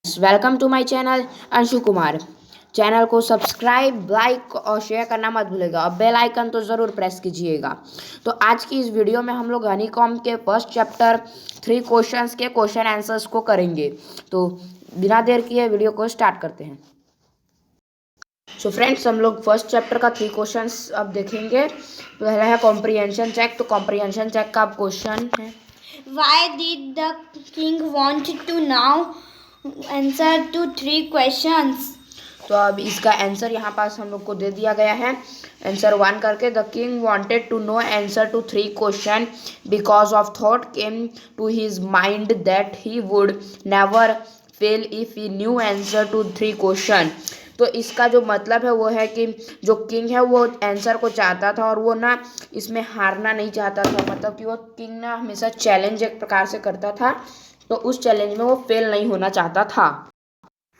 Welcome to my channel Anshu Kumar. Channel को subscribe, like और share करना मत भूलिएगा और बेल आइकन तो ज़रूर प्रेस कीजिएगा। तो आज की इस वीडियो में हम लोग हनीकॉम्ब के फर्स्ट चैप्टर 3 क्वेश्चंस के क्वेश्चन आंसर्स को करेंगे। तो बिना देर किए वीडियो को स्टार्ट करते हैं। सो फ्रेंड्स, हम लोग फर्स्ट चैप्टर का 3 क्वेश्चंस अब देखेंगे। पहला है कॉम्प्रिहेंशन चेक। तो कॉम्प्रिहेंशन चेक का क्वेश्चन है, Why did the king want to now answer to 3 questions? तो अब इसका आंसर यहाँ पास हम लोग को दे दिया गया है। आंसर 1 करके, the king wanted to know answer to 3 question because of thought came to his mind that he would never fail if he knew answer to 3 question. तो इसका जो मतलब है वो है कि जो किंग है वो आंसर को चाहता था और वो ना इसमें हारना नहीं चाहता था। मतलब कि वो किंग ना हमेशा चैलेंज एक प्रकार से करता था, तो उस चैलेंज में वो फेल नहीं होना चाहता था।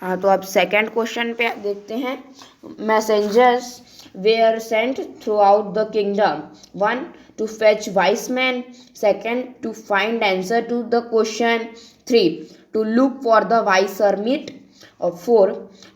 हाँ, तो अब सेकंड क्वेश्चन पे देखते हैं। Messengers were sent throughout the kingdom. 1 to fetch wise man, 2 to find answer to the question, 3 to look for the wise hermit, और 4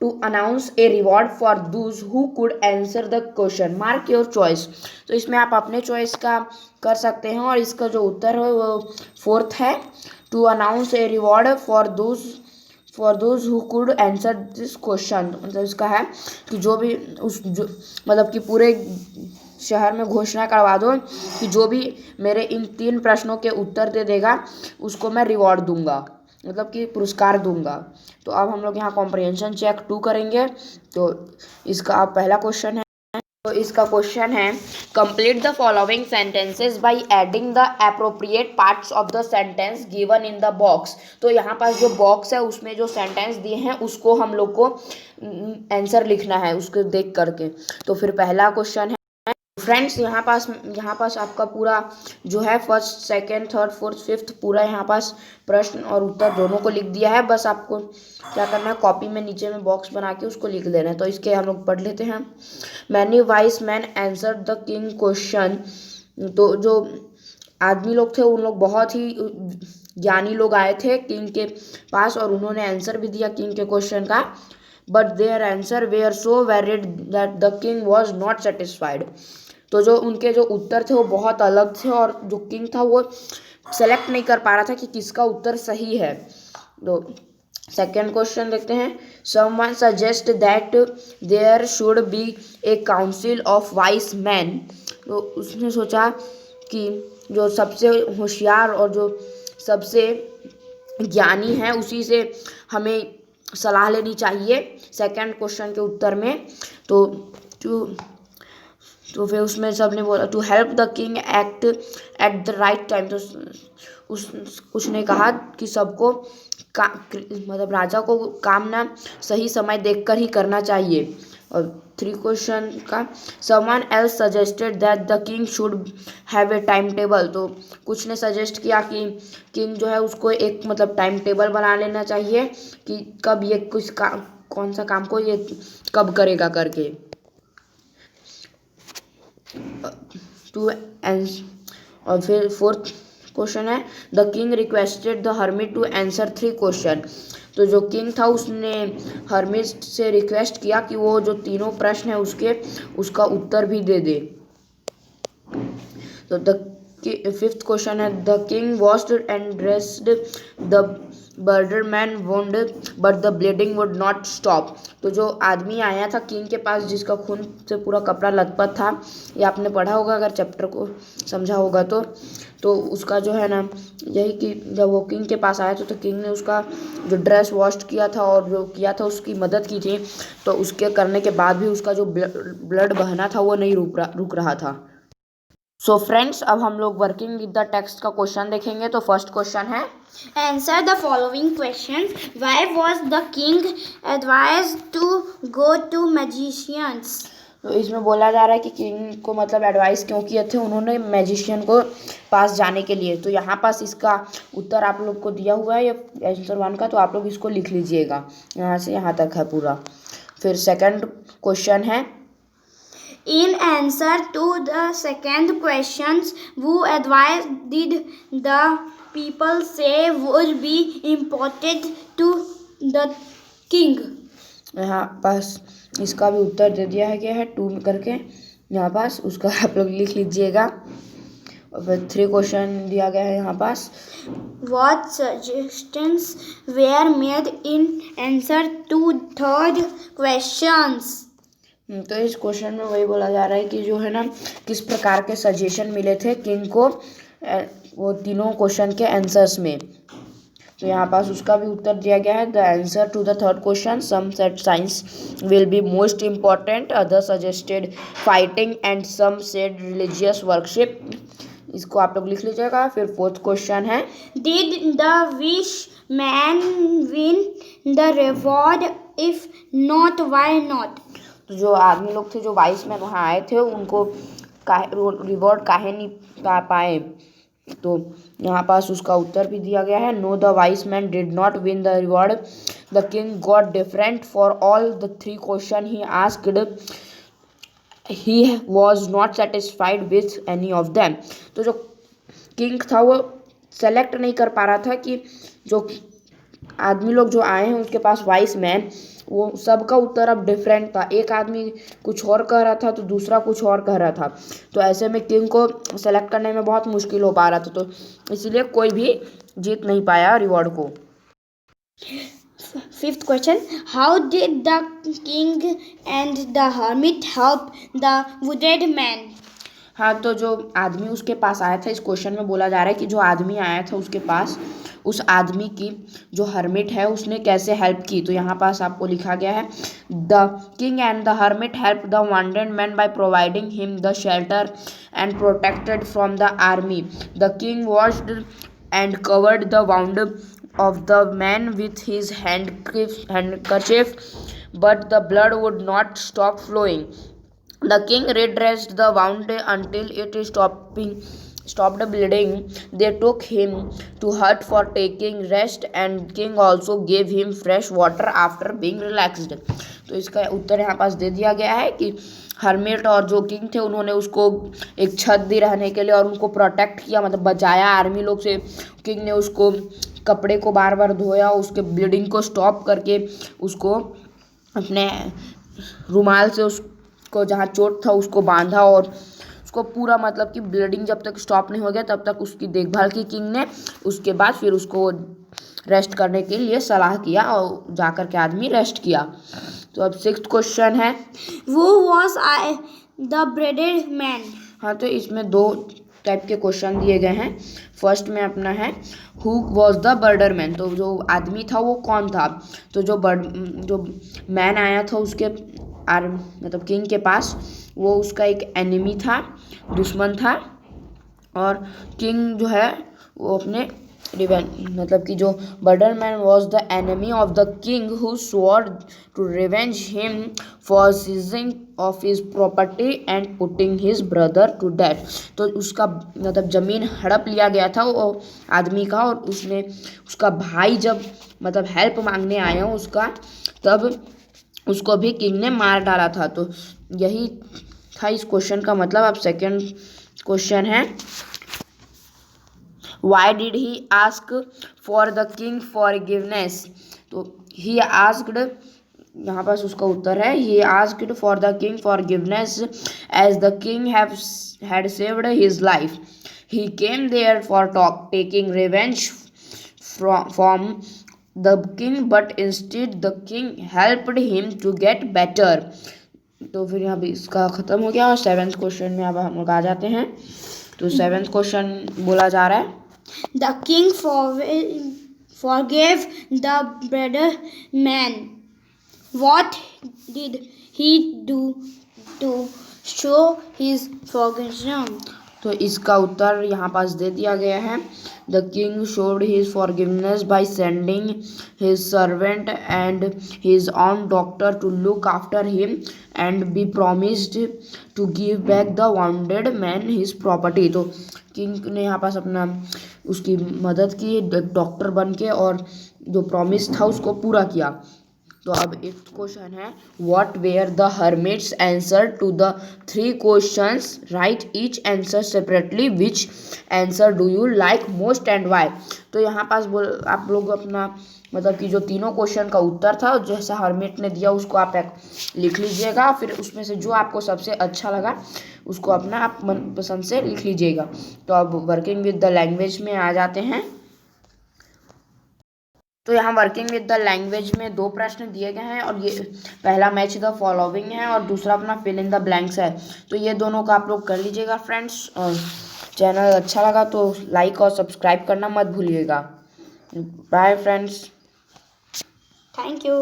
to announce a reward for those who could answer the question. Mark your choice. तो इसमें आप अपने choice का कर सकते हैं और इसका जो उत्तर है वो 4th है, to announce a reward for those who could answer this question. मतलब इसका है कि जो भी मतलब कि पूरे शहर में घोषणा करवा दो कि जो भी मेरे इन 3 प्रश्नों के उत्तर दे देगा उसको मैं रिवॉर्ड दूंगा, मतलब कि पुरस्कार दूंगा। तो अब हम लोग यहाँ कॉम्प्रिहेंशन चेक 2 करेंगे। तो इसका अब पहला क्वेश्चन है, तो इसका क्वेश्चन है, complete the following sentences by adding the appropriate parts of the sentence given in the box. तो यहाँ पास जो बॉक्स है उसमें जो सेंटेंस दिए हैं उसको हम लोग को आंसर लिखना है उसको देख करके। तो फिर पहला क्वेश्चन है फ्रेंड्स, यहाँ पास आपका पूरा जो है first, second, third, fourth, fifth पूरा यहाँ पास प्रश्न और उत्तर दोनों को लिख दिया है। बस आपको क्या करना है, कॉपी में नीचे में बॉक्स बना के उसको लिख देना है। तो इसके हम लोग पढ़ लेते हैं। Many vice man answer the king question. तो जो आदमी लोग थे उन लोग बहुत ही ज्ञानी लोग आए थे किंग के पास और उन्होंने आंसर भी दिया किंग के क्वेश्चन का। But their answer were so varied that the king was not satisfied. तो जो उनके जो उत्तर थे वो बहुत अलग थे और जो किंग था वो सेलेक्ट नहीं कर पा रहा था कि किसका उत्तर सही है। तो सेकेंड क्वेश्चन देखते हैं। Someone suggest that there should be a council of wise man. तो उसने सोचा कि जो सबसे होशियार और जो सबसे ज्ञानी है उसी से हमें सलाह लेनी चाहिए सेकंड क्वेश्चन के उत्तर में। तो फिर उसमें सबने बोला to help the king act at the right time. तो उसने कहा कि सबको मतलब राजा को काम ना सही समय देखकर ही करना चाहिए। और 3 क्वेश्चन का, someone else suggested that the king should have a time table. तो कुछ ने सजेस्ट किया कि किंग जो है उसको एक मतलब टाइम टेबल बना लेना चाहिए कि कब ये कौन सा काम को ये कब करेगा करके। और फिर 4th क्वेश्चन है, the king requested the hermit to answer 3 question. तो जो किंग था उसने हर्मिट से रिक्वेस्ट किया कि वो जो तीनों प्रश्न है उसका उत्तर भी दे दे। तो द 5th क्वेश्चन है, the king washed and dressed the birderman wound but the bleeding would not stop. तो जो आदमी आया था किंग के पास जिसका खून से पूरा कपड़ा लथपथ था, ये आपने पढ़ा होगा अगर चैप्टर को समझा होगा तो उसका जो है ना यही कि जब वो किंग के पास आया तो किंग ने उसका जो ड्रेस वॉश किया था और जो किया था उसकी मदद की थी। तो उसके करने के बाद भी उसका जो ब्लड बहना था वो नहीं रुक रहा था। सो फ्रेंड्स, अब हम लोग वर्किंग विद द टेक्स्ट का क्वेश्चन देखेंगे। तो फर्स्ट क्वेश्चन है, Answer the following questions. Why was the king advised to go to magicians? तो इसमें बोला जा रहा है कि किंग को मतलब एडवाइस क्यों किए थे उन्होंने मैजिशियन को पास जाने के लिए। तो यहाँ पास इसका उत्तर आप लोग को दिया हुआ है ये आंसर 1 का, तो आप लोग इसको लिख लीजिएगा, यहाँ से यहाँ तक है पूरा। फिर सेकंड क्वेश्चन है, In answer to the second questions, who advice did the people say would be important to the king? यहाँ पास इसका भी उत्तर दे दिया है, क्या है 2 करके यहाँ पास, उसका आप लोग लिख लीजिएगा। और फिर 3 क्वेश्चन दिया गया है यहाँ पास। What suggestions were made in answer to third questions? तो इस क्वेश्चन में वही बोला जा रहा है कि जो है ना किस प्रकार के सजेशन मिले थे किंग को वो तीनों क्वेश्चन के आंसर्स में। तो यहाँ पास उसका भी उत्तर दिया गया है। The answer to the third question, some said science will be most important, other suggested fighting and some said religious worship. इसको आप लोग लिख लीजिएगा। फिर फोर्थ क्वेश्चन है, Did the wish man win the reward? If not, why not? तो जो आदमी लोग थे जो वाइस मैन वहाँ आए थे उनको रिवॉर्ड काहे नहीं पा पाए। तो यहाँ पास उसका उत्तर भी दिया गया है। No, the wise man did not win the reward, the king got different for all the 3 question he asked, he was not satisfied with any of them. तो जो किंग था वो सेलेक्ट नहीं कर पा रहा था कि जो आदमी लोग जो आए हैं उसके पास वाइस मैन, वो सबका उत्तर अब डिफरेंट था। एक आदमी कुछ और कह रहा था तो दूसरा कुछ और कह रहा था। तो ऐसे में किंग को सेलेक्ट करने में बहुत मुश्किल हो पा रहा था, तो इसलिए कोई भी जीत नहीं पाया रिवॉर्ड को। Fifth question, how did the king and the hermit help the wounded man? हाँ, तो जो आदमी उसके पास आया था, इस क्वेश्चन में बोला जा रहा है कि जो आदमी आया था उसके पास, उस आदमी की जो हर्मिट है उसने कैसे हेल्प की। तो यहाँ पास आपको लिखा गया है, the king and the hermit help the wanted man by providing him the shelter and protected from the army. The king washed and covered the wound of the man with his handkerchief, but the blood would not stop flowing. The king redressed the wound until it stopped bleeding. They took him to hut for taking rest, and king also gave him fresh water after being relaxed. तो इसका उत्तर यहाँ पास दे दिया गया है कि hermit और जो king थे उन्होंने उसको एक छत दी रहने के लिए और उनको प्रोटेक्ट किया, मतलब बचाया आर्मी लोग से। किंग ने उसको कपड़े को बार बार धोया, उसके ब्लीडिंग को स्टॉप करके उसको अपने रुमाल से उसको जहाँ चोट था उसको बांधा और उसको पूरा, मतलब कि ब्लीडिंग जब तक स्टॉप नहीं हो गया तब तक उसकी देखभाल की किंग ने। उसके बाद फिर उसको रेस्ट करने के लिए सलाह किया और जाकर के आदमी रेस्ट किया। तो अब 6th क्वेश्चन है, Who was I the bearded man? हाँ, तो इसमें 2 टाइप के क्वेश्चन दिए गए हैं। फर्स्ट में अपना है, who was the border man, तो जो आदमी था वो कौन था। तो जो मैन आया था उसके मतलब किंग के पास, वो उसका एक एनिमी था, दुश्मन था। और किंग जो है वो अपने मतलब कि जो birder man was the enemy of the king who swore to revenge him for seizing of his property and putting his brother to death. तो उसका मतलब ज़मीन हड़प लिया गया था वो आदमी का, और उसने उसका भाई जब मतलब हेल्प मांगने आया उसका, तब उसको भी किंग ने मार डाला था। तो यही था इस क्वेश्चन का मतलब। अब 2nd क्वेश्चन है, Why did he ask for the king forgiveness? तो he asked, यहाँ पास उसका उत्तर है, he asked for the king forgiveness as the king had saved his life. He came there for taking revenge from the king, but instead the king helped him to get better. तो फिर यहाँ भी इसका ख़त्म हो गया। और 7th question में अब हम लोग आ जाते हैं। तो 7th क्वेश्चन बोला जा रहा है, The king forgave the bearded man. What did he do to show his forgiveness? तो इसका उत्तर यहाँ पास दे दिया गया है, the king showed his forgiveness by sending his servant and his own doctor to look after him and he promised to give back the wounded man his property. तो king ने यहाँ पास अपना उसकी मदद की डॉक्टर बन के, और जो प्रॉमिस था उसको पूरा किया। तो अब 8th क्वेश्चन है, what were the hermit's answer to the 3 questions, write each answer separately, which answer do you like most and why. तो यहाँ पास आप लोग अपना मतलब कि जो तीनों क्वेश्चन का उत्तर था जैसे हरमिट ने दिया उसको आप लिख लीजिएगा, फिर उसमें से जो आपको सबसे अच्छा लगा उसको अपना आप मनपसंद से लिख लीजिएगा। तो अब वर्किंग विद द लैंग्वेज में आ जाते हैं। तो यहाँ वर्किंग विद द लैंग्वेज में 2 प्रश्न दिए गए हैं और ये पहला मैच द फॉलोइंग है और दूसरा अपना फिल इन द ब्लैंक्स है। तो ये दोनों का आप लोग कर लीजिएगा फ्रेंड्स। और चैनल अच्छा लगा तो लाइक और सब्सक्राइब करना मत भूलिएगा। Bye friends. Thank you.